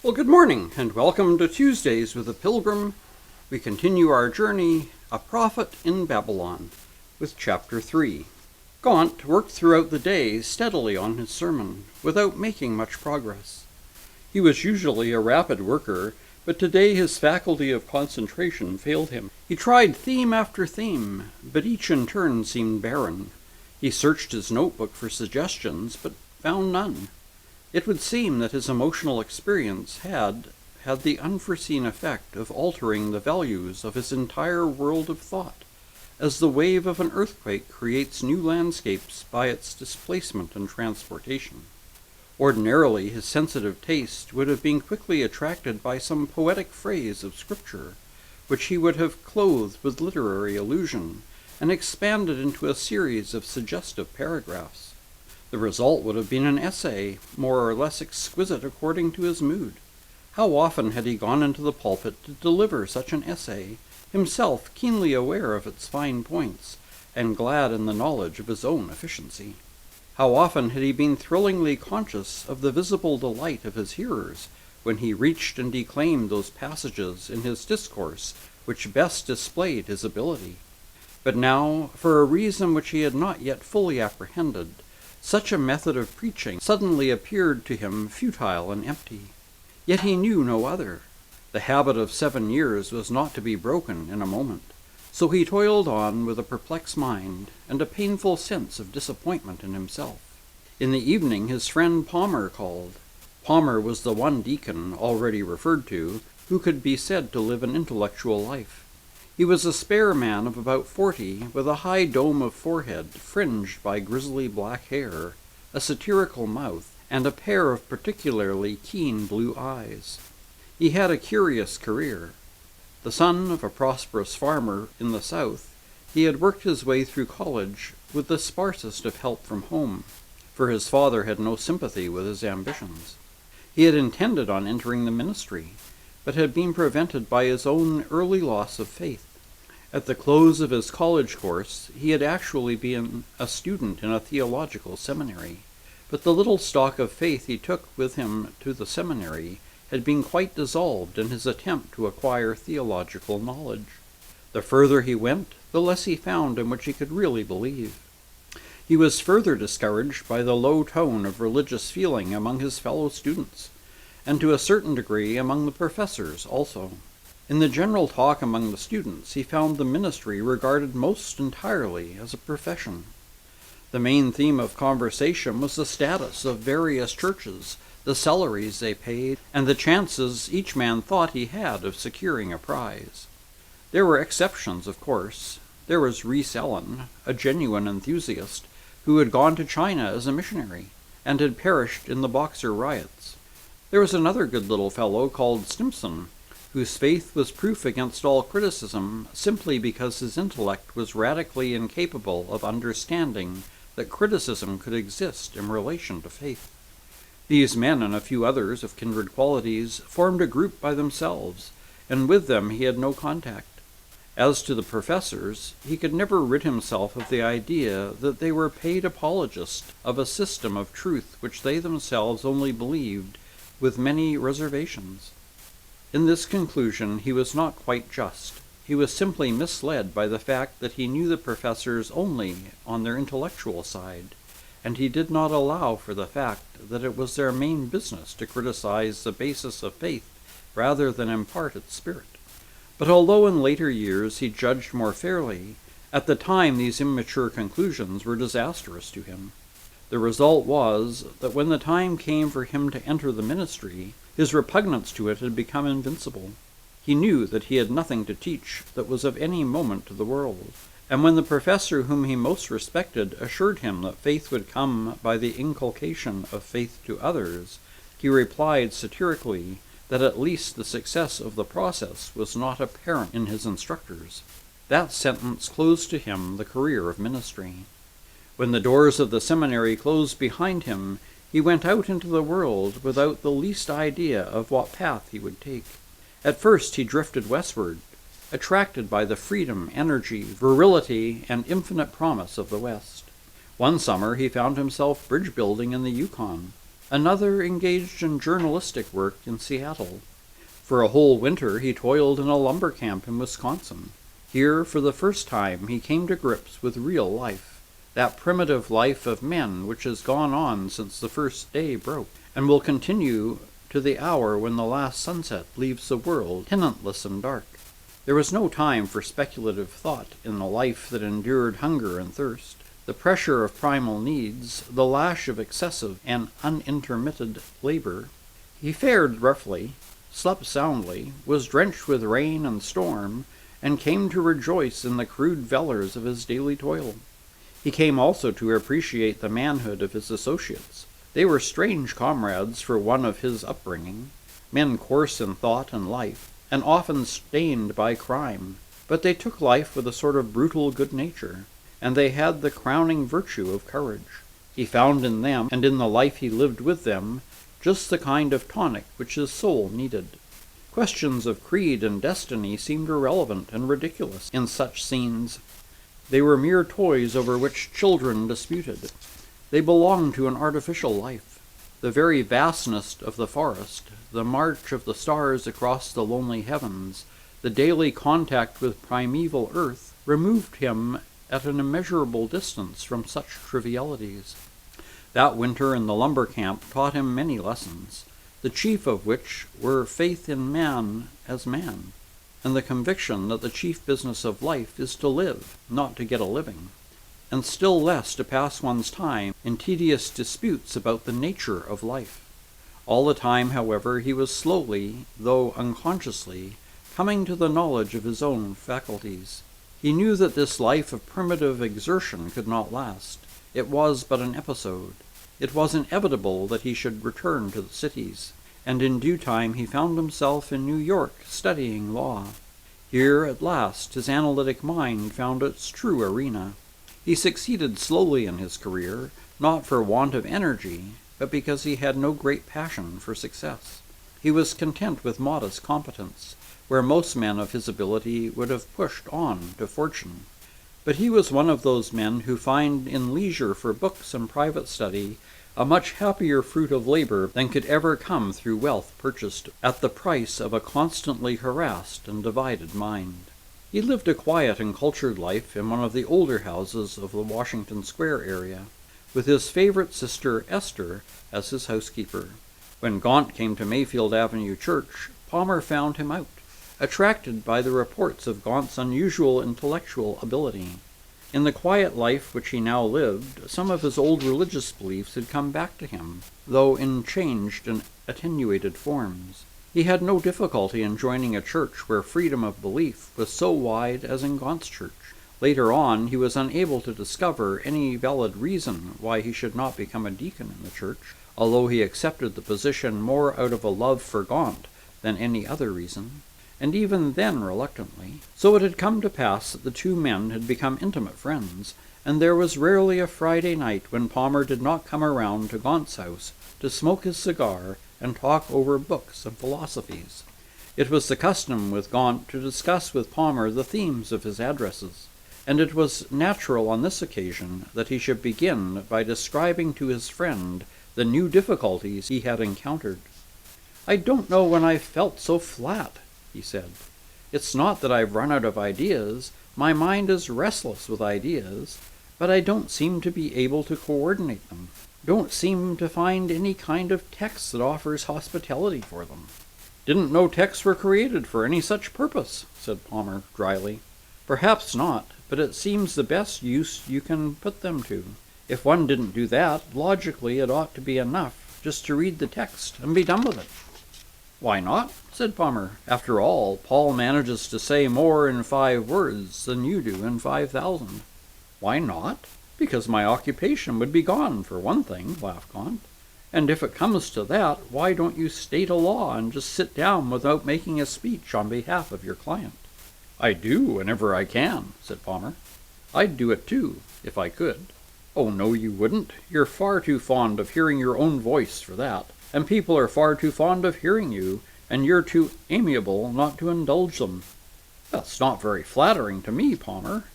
Well, good morning, and welcome to Tuesdays with the Pilgrim. We continue our journey, A Prophet in Babylon, with Chapter 3. Gaunt worked throughout the day steadily on his sermon, without making much progress. He was usually a rapid worker, but today his faculty of concentration failed him. He tried theme after theme, but each in turn seemed barren. He searched his notebook for suggestions, but found none. It would seem that his emotional experience had the unforeseen effect of altering the values of his entire world of thought, as the wave of an earthquake creates new landscapes by its displacement and transportation. Ordinarily, his sensitive taste would have been quickly attracted by some poetic phrase of Scripture, which he would have clothed with literary allusion and expanded into a series of suggestive paragraphs. The result would have been an essay, more or less exquisite according to his mood. How often had he gone into the pulpit to deliver such an essay, himself keenly aware of its fine points, and glad in the knowledge of his own efficiency? How often had he been thrillingly conscious of the visible delight of his hearers, when he reached and declaimed those passages in his discourse which best displayed his ability? But now, for a reason which he had not yet fully apprehended, such a method of preaching suddenly appeared to him futile and empty. Yet he knew no other. The habit of 7 years was not to be broken in a moment. So he toiled on with a perplexed mind and a painful sense of disappointment in himself. In the evening his friend Palmer called. Palmer was the one deacon, already referred to, who could be said to live an intellectual life. He was a spare man of about 40, with a high dome of forehead fringed by grizzly black hair, a satirical mouth, and a pair of particularly keen blue eyes. He had a curious career. The son of a prosperous farmer in the South, he had worked his way through college with the sparsest of help from home, for his father had no sympathy with his ambitions. He had intended on entering the ministry, but had been prevented by his own early loss of faith. At the close of his college course, he had actually been a student in a theological seminary, but the little stock of faith he took with him to the seminary had been quite dissolved in his attempt to acquire theological knowledge. The further he went, the less he found in which he could really believe. He was further discouraged by the low tone of religious feeling among his fellow students, and to a certain degree among the professors also. In the general talk among the students, he found the ministry regarded most entirely as a profession. The main theme of conversation was the status of various churches, the salaries they paid, and the chances each man thought he had of securing a prize. There were exceptions, of course. There was Rees Ellen, a genuine enthusiast, who had gone to China as a missionary, and had perished in the Boxer riots. There was another good little fellow called Stimson, whose faith was proof against all criticism simply because his intellect was radically incapable of understanding that criticism could exist in relation to faith. These men and a few others of kindred qualities formed a group by themselves, and with them he had no contact. As to the professors, he could never rid himself of the idea that they were paid apologists of a system of truth which they themselves only believed, with many reservations. In this conclusion he was not quite just. He was simply misled by the fact that he knew the professors only on their intellectual side, and he did not allow for the fact that it was their main business to criticize the basis of faith rather than impart its spirit. But although in later years he judged more fairly, at the time these immature conclusions were disastrous to him. The result was that when the time came for him to enter the ministry, his repugnance to it had become invincible. He knew that he had nothing to teach that was of any moment to the world, and when the professor whom he most respected assured him that faith would come by the inculcation of faith to others, he replied satirically that at least the success of the process was not apparent in his instructors. That sentence closed to him the career of ministry. When the doors of the seminary closed behind him, he went out into the world without the least idea of what path he would take. At first he drifted westward, attracted by the freedom, energy, virility, and infinite promise of the West. One summer he found himself bridge building in the Yukon. Another engaged in journalistic work in Seattle. For a whole winter he toiled in a lumber camp in Wisconsin. Here, for the first time, he came to grips with real life, that primitive life of men which has gone on since the first day broke, and will continue to the hour when the last sunset leaves the world tenantless and dark. There was no time for speculative thought in a life that endured hunger and thirst, the pressure of primal needs, the lash of excessive and unintermitted labor. He fared roughly, slept soundly, was drenched with rain and storm, and came to rejoice in the crude valors of his daily toil. He came also to appreciate the manhood of his associates. They were strange comrades for one of his upbringing, men coarse in thought and life, and often stained by crime, but they took life with a sort of brutal good nature, and they had the crowning virtue of courage. He found in them, and in the life he lived with them, just the kind of tonic which his soul needed. Questions of creed and destiny seemed irrelevant and ridiculous in such scenes. They were mere toys over which children disputed. They belonged to an artificial life. The very vastness of the forest, the march of the stars across the lonely heavens, the daily contact with primeval earth, removed him at an immeasurable distance from such trivialities. That winter in the lumber camp taught him many lessons, the chief of which were faith in man as man, and the conviction that the chief business of life is to live, not to get a living, and still less to pass one's time in tedious disputes about the nature of life. All the time, however, he was slowly, though unconsciously, coming to the knowledge of his own faculties. He knew that this life of primitive exertion could not last. It was but an episode. It was inevitable that he should return to the cities, and in due time he found himself in New York studying law. Here, at last, his analytic mind found its true arena. He succeeded slowly in his career, not for want of energy, but because he had no great passion for success. He was content with modest competence, where most men of his ability would have pushed on to fortune. But he was one of those men who find in leisure for books and private study a much happier fruit of labor than could ever come through wealth purchased at the price of a constantly harassed and divided mind. He lived a quiet and cultured life in one of the older houses of the Washington Square area, with his favorite sister Esther as his housekeeper. When Gaunt came to Mayfield Avenue Church, Palmer found him out, attracted by the reports of Gaunt's unusual intellectual ability. In the quiet life which he now lived, some of his old religious beliefs had come back to him, though in changed and attenuated forms. He had no difficulty in joining a church where freedom of belief was so wide as in Gaunt's church. Later on, he was unable to discover any valid reason why he should not become a deacon in the church, although he accepted the position more out of a love for Gaunt than any other reason, and even then reluctantly. So it had come to pass that the two men had become intimate friends, and there was rarely a Friday night when Palmer did not come around to Gaunt's house to smoke his cigar and talk over books and philosophies. It was the custom with Gaunt to discuss with Palmer the themes of his addresses, and it was natural on this occasion that he should begin by describing to his friend the new difficulties he had encountered. "I don't know when I've felt so flat," he said. "It's not that I've run out of ideas. My mind is restless with ideas, but I don't seem to be able to coordinate them. Don't seem to find any kind of text that offers hospitality for them." "Didn't know texts were created for any such purpose," said Palmer dryly. "Perhaps not, but it seems the best use you can put them to. If one didn't do that, logically it ought to be enough just to read the text and be done with it." "Why not?" said Palmer. "After all, Paul manages to say more in 5 words than you do in 5,000. "Why not? Because my occupation would be gone, for one thing," laughed Gaunt. "And if it comes to that, why don't you state a law and just sit down without making a speech on behalf of your client?" "I do whenever I can," said Palmer. "I'd do it too, if I could." "Oh, no, you wouldn't. You're far too fond of hearing your own voice for that, and people are far too fond of hearing you, and you're too amiable not to indulge them." "That's not very flattering to me, Palmer."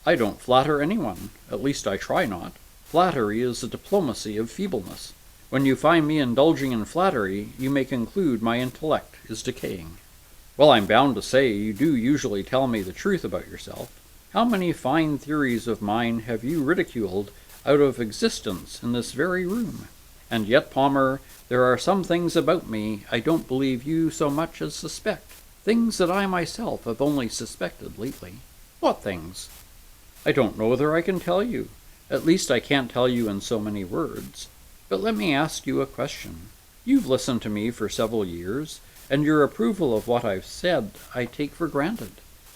"I don't flatter anyone. At least I try not. Flattery is the diplomacy of feebleness. When you find me indulging in flattery, you may conclude my intellect is decaying. Well, I'm bound to say you do usually tell me the truth about yourself. How many fine theories of mine have you ridiculed out of existence in this very room? And yet, Palmer, there are some things about me I don't believe you so much as suspect. Things that I myself have only suspected lately. What things? I don't know whether I can tell you. At least I can't tell you in so many words. But let me ask you a question. You've listened to me for several years, and your approval of what I've said I take for granted.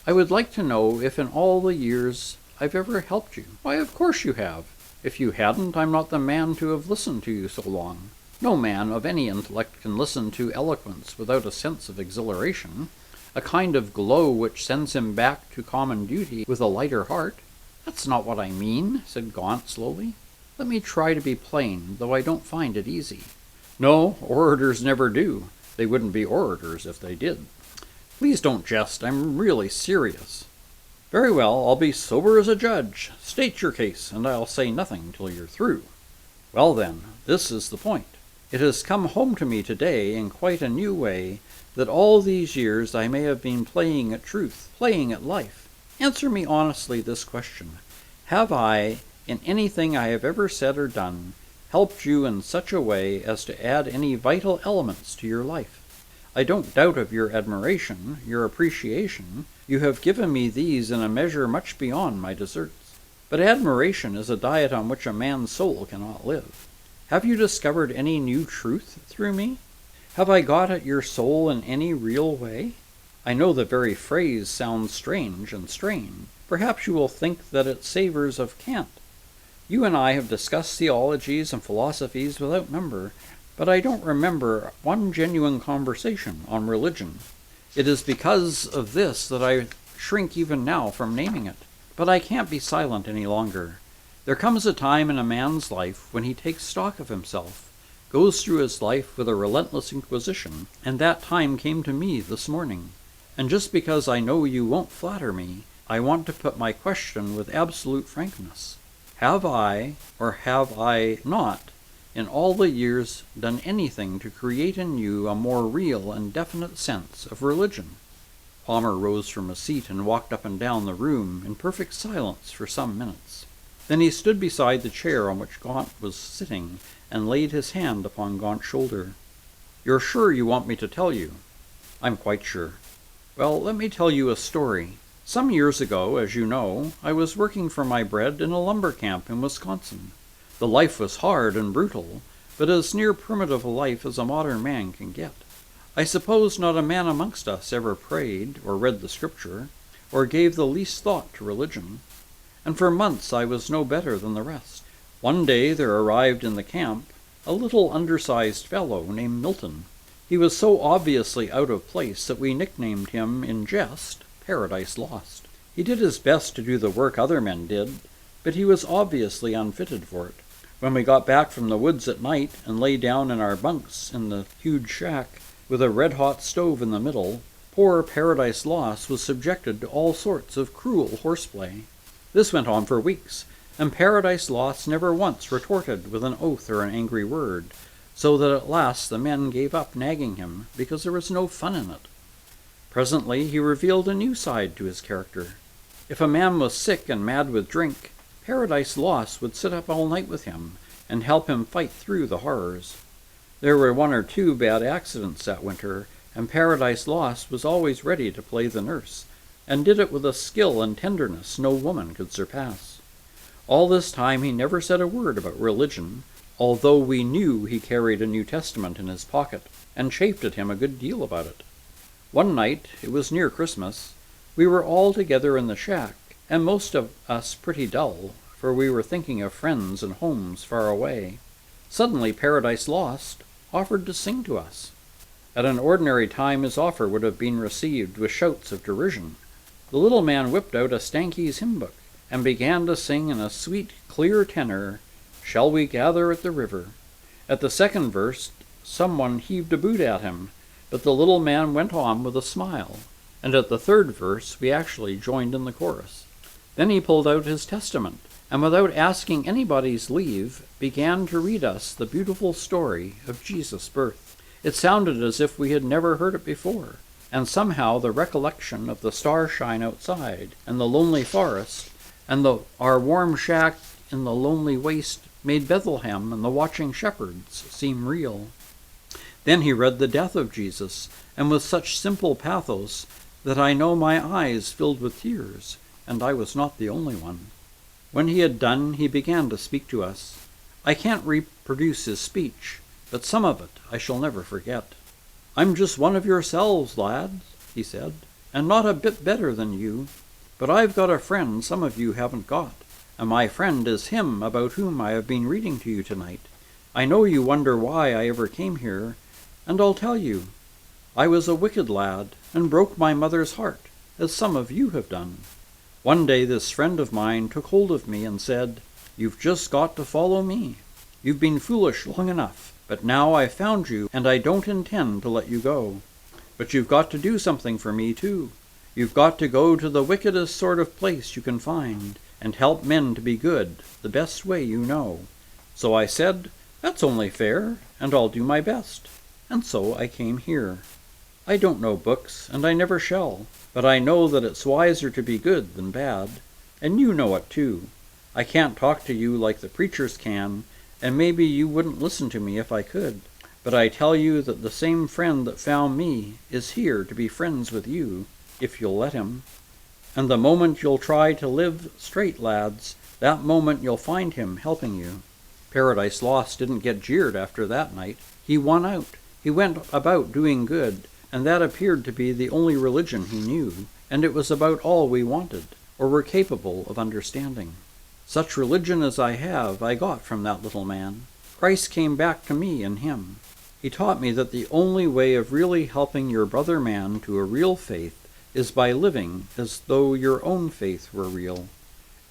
I would like to know if in all the years I've ever helped you. Why, of course you have. If you hadn't, I'm not the man to have listened to you so long. No man of any intellect can listen to eloquence without a sense of exhilaration, a kind of glow which sends him back to common duty with a lighter heart. That's not what I mean, said Gaunt slowly. Let me try to be plain, though I don't find it easy. No, orators never do. They wouldn't be orators if they did. Please don't jest. I'm really serious. Very well, I'll be sober as a judge. State your case, and I'll say nothing till you're through. Well then, this is the point. It has come home to me today in quite a new way that all these years I may have been playing at truth, playing at life. Answer me honestly this question. Have I, in anything I have ever said or done, helped you in such a way as to add any vital elements to your life? I don't doubt of your admiration, your appreciation. You have given me these in a measure much beyond my deserts. But admiration is a diet on which a man's soul cannot live. Have you discovered any new truth through me? Have I got at your soul in any real way? I know the very phrase sounds strange and strained. Perhaps you will think that it savors of cant. You and I have discussed theologies and philosophies without number, but I don't remember one genuine conversation on religion. It is because of this that I shrink even now from naming it. But I can't be silent any longer. There comes a time in a man's life when he takes stock of himself, goes through his life with a relentless inquisition, and that time came to me this morning. And just because I know you won't flatter me, I want to put my question with absolute frankness. Have I, or have I not, in all the years done anything to create in you a more real and definite sense of religion? Palmer rose from his seat and walked up and down the room in perfect silence for some minutes. Then he stood beside the chair on which Gaunt was sitting and laid his hand upon Gaunt's shoulder. "You're sure you want me to tell you?" "I'm quite sure." "Well, let me tell you a story. Some years ago, as you know, I was working for my bread in a lumber camp in Wisconsin. The life was hard and brutal, but as near primitive a life as a modern man can get. I suppose not a man amongst us ever prayed, or read the Scripture, or gave the least thought to religion. And for months I was no better than the rest. One day there arrived in the camp a little undersized fellow named Milton. He was so obviously out of place that we nicknamed him in jest Paradise Lost. He did his best to do the work other men did, but he was obviously unfitted for it. When we got back from the woods at night and lay down in our bunks in the huge shack with a red-hot stove in the middle, poor Paradise Lost was subjected to all sorts of cruel horseplay. This went on for weeks, and Paradise Lost never once retorted with an oath or an angry word, so that at last the men gave up nagging him because there was no fun in it. Presently he revealed a new side to his character. If a man was sick and mad with drink, Paradise Lost would sit up all night with him and help him fight through the horrors. There were 1 or 2 bad accidents that winter, and Paradise Lost was always ready to play the nurse, and did it with a skill and tenderness no woman could surpass. All this time he never said a word about religion, although we knew he carried a New Testament in his pocket, and chafed at him a good deal about it. One night, it was near Christmas, we were all together in the shack, and most of us pretty dull, for we were thinking of friends and homes far away. Suddenly Paradise Lost offered to sing to us. At an ordinary time his offer would have been received with shouts of derision. The little man whipped out a Stanky's hymn book, and began to sing in a sweet, clear tenor, "Shall we gather at the river?" At the second verse, someone heaved a boot at him, but the little man went on with a smile, and at the third verse we actually joined in the chorus. Then he pulled out his Testament, and without asking anybody's leave, began to read us the beautiful story of Jesus' birth. It sounded as if we had never heard it before, and somehow the recollection of the starshine outside, and the lonely forest, and our warm shack in the lonely waste made Bethlehem and the watching shepherds seem real. Then he read the death of Jesus, and with such simple pathos that I know my eyes filled with tears, and I was not the only one. When he had done, he began to speak to us. I can't reproduce his speech, but some of it I shall never forget. "I'm just one of yourselves, lads," he said, "and not a bit better than you. But I've got a friend some of you haven't got, and my friend is him about whom I have been reading to you tonight. I know you wonder why I ever came here, and I'll tell you. I was a wicked lad, and broke my mother's heart, as some of you have done. One day this friend of mine took hold of me and said, 'You've just got to follow me. You've been foolish long enough, but now I've found you, and I don't intend to let you go. But you've got to do something for me, too. You've got to go to the wickedest sort of place you can find, and help men to be good, the best way you know.' So I said, 'That's only fair, and I'll do my best.' And so I came here. I don't know books, and I never shall, but I know that it's wiser to be good than bad, and you know it too. I can't talk to you like the preachers can, and maybe you wouldn't listen to me if I could, but I tell you that the same friend that found me is here to be friends with you, if you'll let him. And the moment you'll try to live straight, lads, that moment you'll find him helping you." Paradise Lost didn't get jeered after that night. He won out. He went about doing good, and that appeared to be the only religion he knew, and it was about all we wanted, or were capable of understanding. Such religion as I have, I got from that little man. Christ came back to me in him. He taught me that the only way of really helping your brother man to a real faith is by living as though your own faith were real.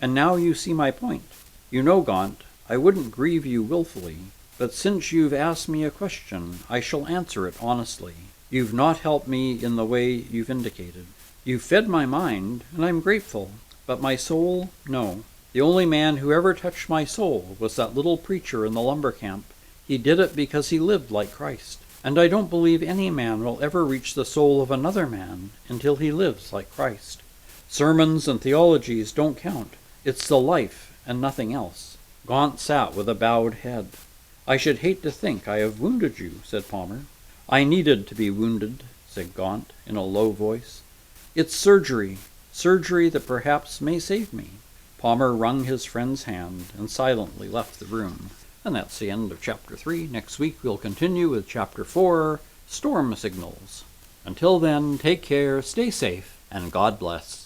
And now you see my point. You know, Gaunt, I wouldn't grieve you willfully, but since you've asked me a question, I shall answer it honestly. You've not helped me in the way you've indicated. You've fed my mind, and I'm grateful, but my soul, no. The only man who ever touched my soul was that little preacher in the lumber camp. He did it because he lived like Christ, and I don't believe any man will ever reach the soul of another man until he lives like Christ. Sermons and theologies don't count. It's the life and nothing else." Gaunt sat with a bowed head. "I should hate to think I have wounded you," said Palmer. "I needed to be wounded," said Gaunt in a low voice. "It's surgery that perhaps may save me." Palmer wrung his friend's hand and silently left the room. And that's the end of Chapter 3. Next week we'll continue with Chapter 4, Storm Signals. Until then, take care, stay safe, and God bless.